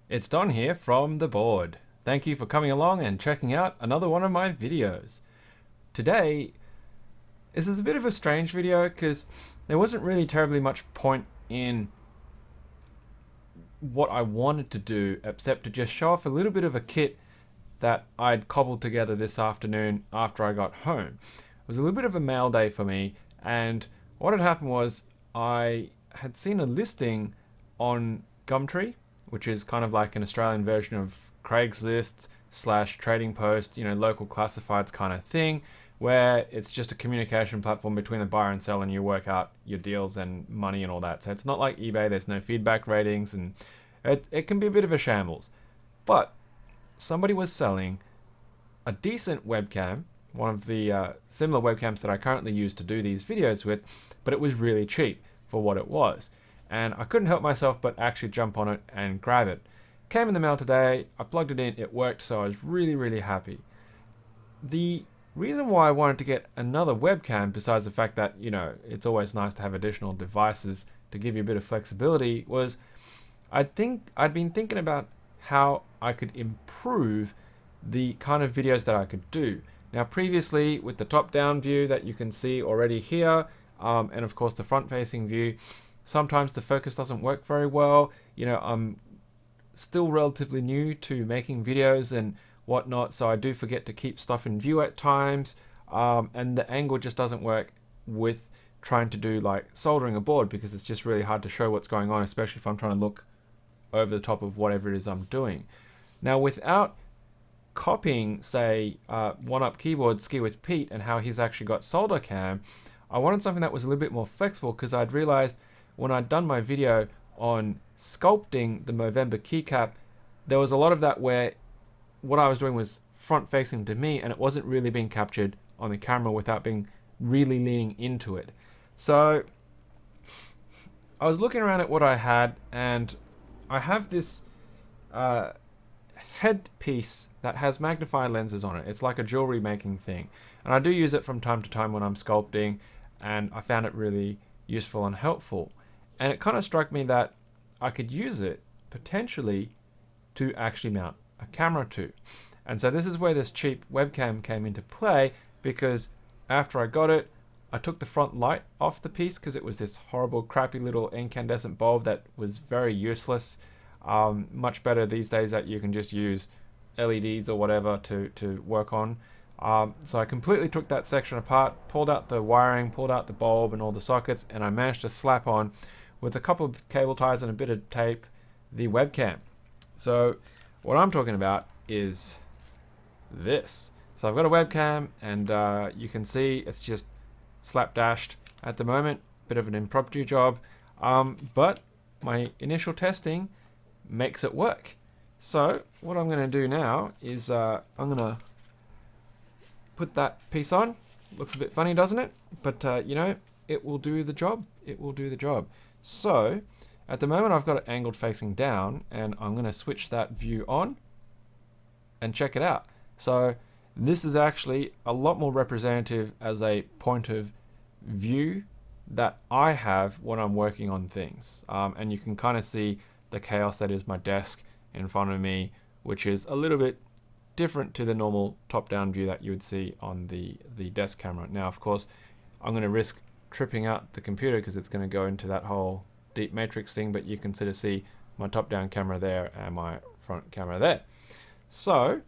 It's Don here from the board. Thank you for coming along and checking out another one of my videos. Today, this is a bit of a strange video because there wasn't really terribly much point in what I wanted to do except to just show off a little bit of a kit that I'd cobbled together this afternoon after I got home. It was a little bit of a mail day for me, and what had happened was I had seen a listing on Gumtree, which is kind of like an Australian version of Craigslist slash Trading Post, local classifieds kind of thing, where it's just a communication platform between the buyer and seller, and you work out your deals and money and all that. So it's not like eBay, there's no feedback ratings, and it can be a bit of a shambles. But somebody was selling a decent webcam, one of the similar webcams that I currently use to do these videos with, but it was really cheap for what it was. And I couldn't help myself but actually jump on it and grab it. Came in the mail today, I plugged it in, it worked, so I was really happy. The reason why I wanted to get another webcam, besides the fact that, it's always nice to have additional devices to give you a bit of flexibility, was I'd been thinking about how I could improve the kind of videos that I could do. Now previously, with the top-down view that you can see already here, and of course the front-facing view, sometimes the focus doesn't work very well. I'm still relatively new to making videos and whatnot, so I do forget to keep stuff in view at times, and the angle just doesn't work with trying to do like soldering a board, because it's just really hard to show what's going on, especially if I'm trying to look over the top of whatever it is I'm doing. Now, without copying, say, One Up Keyboard Ski with Pete and how he's actually got solder cam, I wanted something that was a little bit more flexible, because I'd realized when I'd done my video on sculpting the Movember keycap, there was a lot of that where what I was doing was front facing to me and it wasn't really being captured on the camera without being really leaning into it. So I was looking around at what I had, and I have this headpiece that has magnifying lenses on it. It's like a jewelry making thing, and I do use it from time to time when I'm sculpting, and I found it really useful and helpful. And it kind of struck me that I could use it potentially to actually mount a camera to. And so this is where this cheap webcam came into play, because after I got it, I took the front light off the piece because it was this horrible crappy little incandescent bulb that was very useless. Much better these days that you can just use LEDs or whatever to work on. So I completely took that section apart, pulled out the wiring, pulled out the bulb and all the sockets, and I managed to slap on, with a couple of cable ties and a bit of tape, the webcam. So what I'm talking about is this. So I've got a webcam, and you can see it's just slapdashed at the moment. Bit of an impromptu job, but my initial testing makes it work. So what I'm going to do now is I'm going to put that piece on. Looks a bit funny, doesn't it? But it will do the job. It will do the job. So at the moment I've got it angled facing down, and I'm going to switch that view on and check it out. So this is actually a lot more representative as a point of view that I have when I'm working on things. And you can kind of see the chaos that is my desk in front of me, which is a little bit different to the normal top-down view that you would see on the desk camera. Now, of course, I'm going to risk tripping out the computer because it's going to go into that whole deep matrix thing, but you can sort of see my top-down camera there and my front camera there. So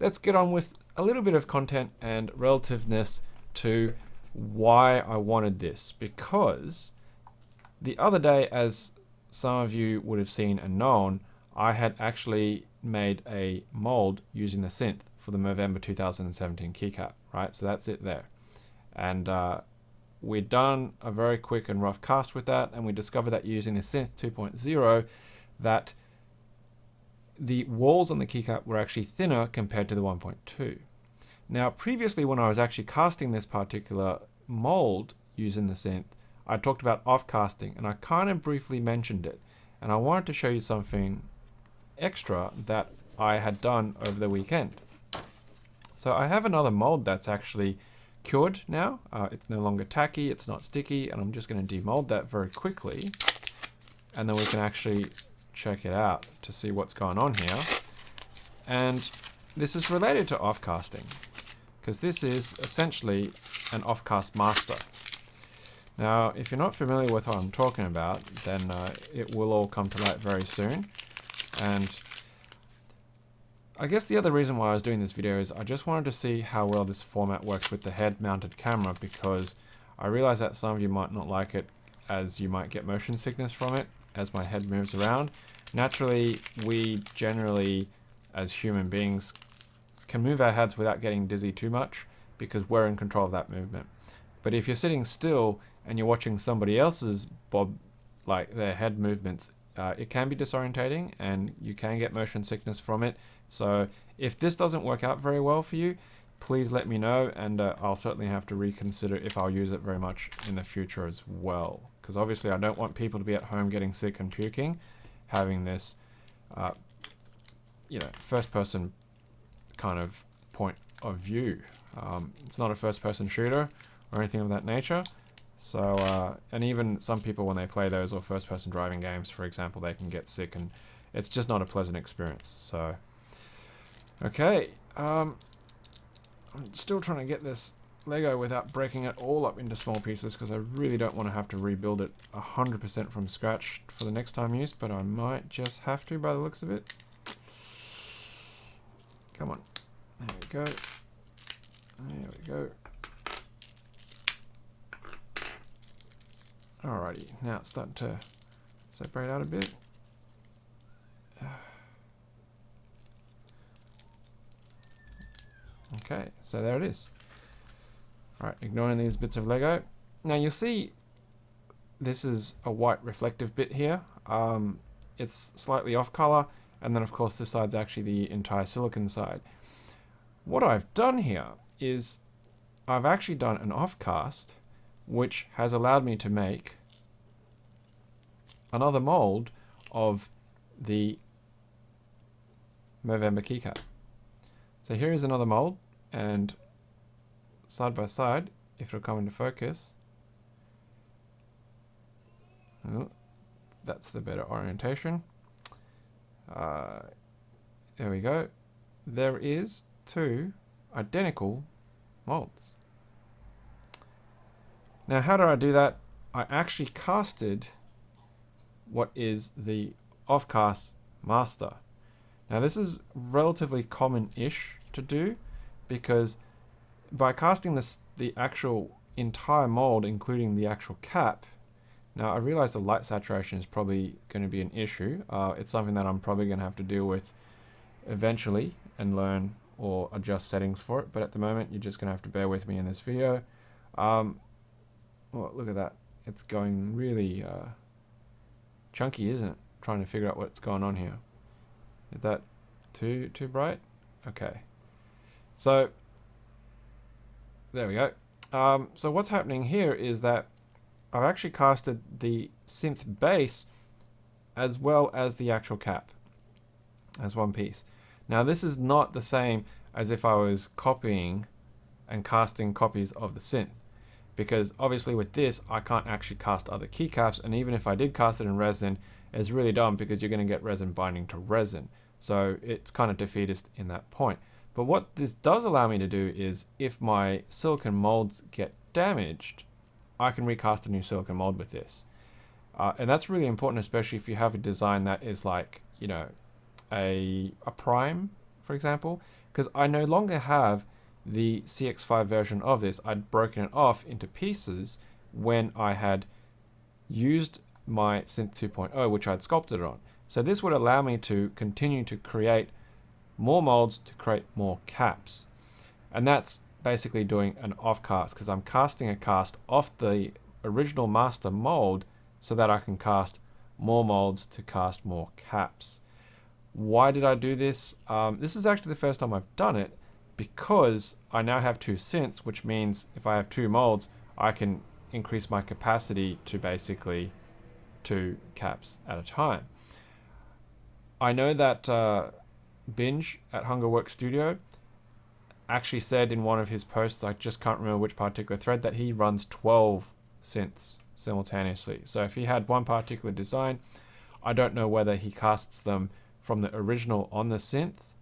let's get on with a little bit of content and relativeness to why I wanted this, because the other day, as some of you would have seen and known, I had actually made a mold using the synth for the Movember 2017 keycap, right? So that's it there. And we'd done a very quick and rough cast with that, and we discovered that using the synth 2.0, that the walls on the keycap were actually thinner compared to the 1.2. Now, previously when I was actually casting this particular mold using the synth, I talked about offcasting, and I kind of briefly mentioned it. And I wanted to show you something extra that I had done over the weekend. So I have another mold that's actually cured now. It's no longer tacky, it's not sticky, and I'm just going to demold that very quickly. And then we can actually check it out to see what's going on here. And this is related to offcasting, because this is essentially an offcast master. Now, if you're not familiar with what I'm talking about, then it will all come to light very soon. And I guess the other reason why I was doing this video is I just wanted to see how well this format works with the head-mounted camera, because I realize that some of you might not like it, as you might get motion sickness from it as my head moves around. Naturally, we generally, as human beings, can move our heads without getting dizzy too much because we're in control of that movement. But if you're sitting still and you're watching somebody else's like their head movements, it can be disorientating and you can get motion sickness from it. So if this doesn't work out very well for you, please let me know, and I'll certainly have to reconsider if I'll use it very much in the future as well. Because obviously I don't want people to be at home getting sick and puking, having this, first person kind of point of view. It's not a first person shooter or anything of that nature. So, and even some people when they play those or first person driving games, for example, they can get sick and it's just not a pleasant experience. So, okay. I'm still trying to get this Lego without breaking it all up into small pieces, because I really don't want to have to rebuild it 100% from scratch for the next time use, but I might just have to by the looks of it. Come on. There we go. There we go. Alrighty, now it's starting to separate out a bit. Okay, so there it is. Alright, ignoring these bits of Lego. Now you'll see this is a white reflective bit here. It's slightly off color, and then of course this side's actually the entire silicon side. What I've done here is I've actually done an offcast, which has allowed me to make another mold of the Movember keycap. So here is another mold, and side by side, if it'll come into focus, oh, that's the better orientation. There we go. There is two identical molds. Now, how did I do that? I actually casted what is the Offcast master. Now, this is relatively common-ish to do, because by casting the actual entire mold, including the actual cap. Now, I realize the light saturation is probably going to be an issue. It's something that I'm probably going to have to deal with eventually and learn or adjust settings for it. But at the moment, you're just going to have to bear with me in this video. Well, look at that. It's going really chunky, isn't it? Trying to figure out what's going on here. Is that too bright? Okay. So, there we go. So what's happening here is that I've actually casted the synth base as well as the actual cap as one piece. Now, this is not the same as if I was copying and casting copies of the synth, because obviously with this I can't actually cast other keycaps, and even if I did cast it in resin, it's really dumb because you're going to get resin binding to resin. So it's kind of defeatist in that point. But what this does allow me to do is, if my silicon molds get damaged, I can recast a new silicon mold with this. And that's really important, especially if you have a design that is like, you know, a prime, for example, because I no longer have the CX5 version of this. I'd broken it off into pieces when I had used my Synth 2.0, which I'd sculpted it on. So this would allow me to continue to create more molds to create more caps. And that's basically doing an offcast, because I'm casting a cast off the original master mold so that I can cast more molds to cast more caps. Why did I do this? This is actually the first time I've done it, because I now have two synths, which means if I have two molds, I can increase my capacity to basically 2 caps at a time. I know that Binge at Hungerworks Studio actually said in one of his posts, I just can't remember which particular thread, that he runs 12 synths simultaneously. So if he had one particular design, I don't know whether he casts them from the original on the synth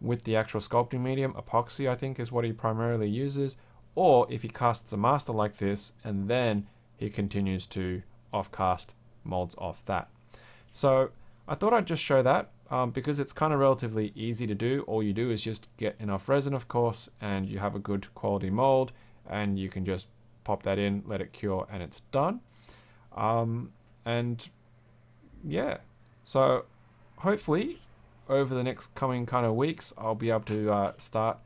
with the actual sculpting medium. Epoxy, I think, is what he primarily uses, or if he casts a master like this and then he continues to offcast molds off that. So I thought I'd just show that because it's kind of relatively easy to do. All you do is just get enough resin, of course, and you have a good quality mold, and you can just pop that in, let it cure, and it's done. And yeah, so hopefully over the next coming kind of weeks, I'll be able to start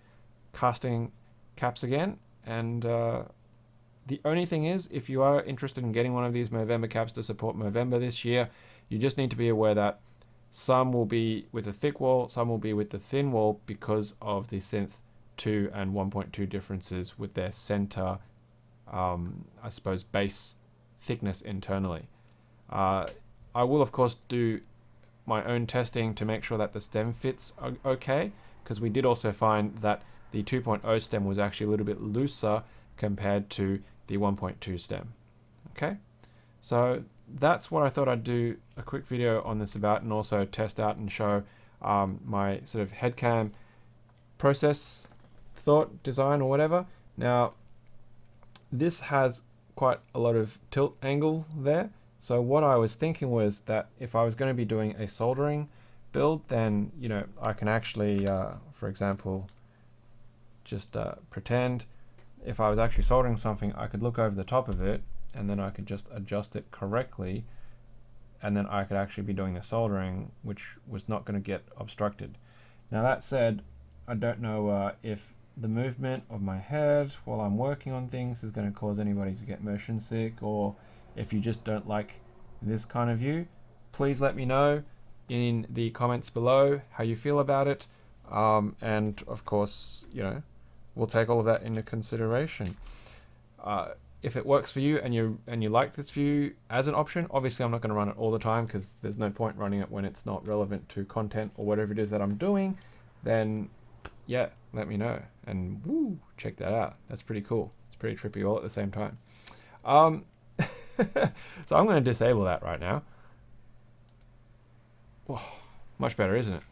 casting caps again. And the only thing is, if you are interested in getting one of these Movember caps to support Movember this year, you just need to be aware that some will be with a thick wall, some will be with the thin wall because of the synth 2 and 1.2 differences with their center, I suppose, base thickness internally. I will, of course, do my own testing to make sure that the stem fits okay, because we did also find that the 2.0 stem was actually a little bit looser compared to the 1.2 stem. Okay, so that's what I thought I'd do a quick video on this about, and also test out and show my sort of headcam process, thought, design, or whatever. Now, this has quite a lot of tilt angle there. So what I was thinking was that if I was going to be doing a soldering build, then, you know, I can actually, for example, just pretend if I was actually soldering something, I could look over the top of it, and then I could just adjust it correctly, and then I could actually be doing the soldering, which was not going to get obstructed. Now, that said, I don't know if the movement of my head while I'm working on things is going to cause anybody to get motion sick, or if you just don't like this kind of view. Please let me know in the comments below how you feel about it, and of course, you know, we'll take all of that into consideration. If it works for you and you like this view as an option, obviously I'm not going to run it all the time because there's no point running it when it's not relevant to content or whatever it is that I'm doing. Then yeah, let me know, and woo, check that out. That's pretty cool. It's pretty trippy all at the same time. So I'm going to disable that right now. Oh, much better, isn't it?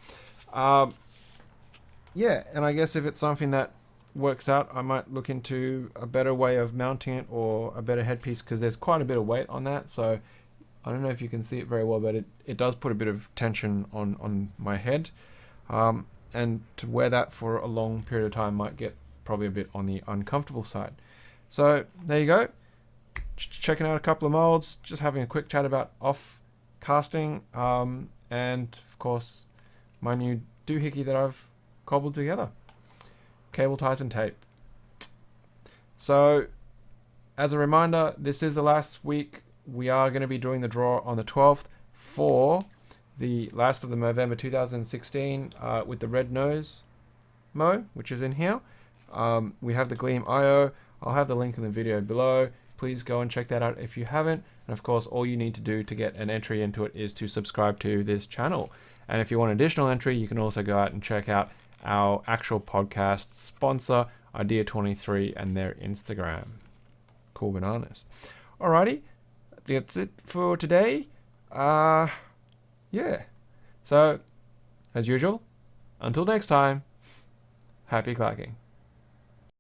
Yeah, and I guess if it's something that works out, I might look into a better way of mounting it, or a better headpiece, because there's quite a bit of weight on that. So I don't know if you can see it very well, but it does put a bit of tension on my head. And to wear that for a long period of time might get probably a bit on the uncomfortable side. So there you go. Checking out a couple of molds, just having a quick chat about off casting, and of course my new doohickey that I've cobbled together. Cable ties and tape. So as a reminder, this is the last week. We are going to be doing the draw on the 12th for the last of the November 2016 with the red nose Mo, which is in here. We have the Gleam IO. I'll have the link in the video below. Please go and check that out if you haven't. And of course, all you need to do to get an entry into it is to subscribe to this channel. And if you want additional entry, you can also go out and check out our actual podcast sponsor, Idea23, and their Instagram. Cool bananas. Alrighty, that's it for today. Yeah. So, as usual, until next time, happy clacking.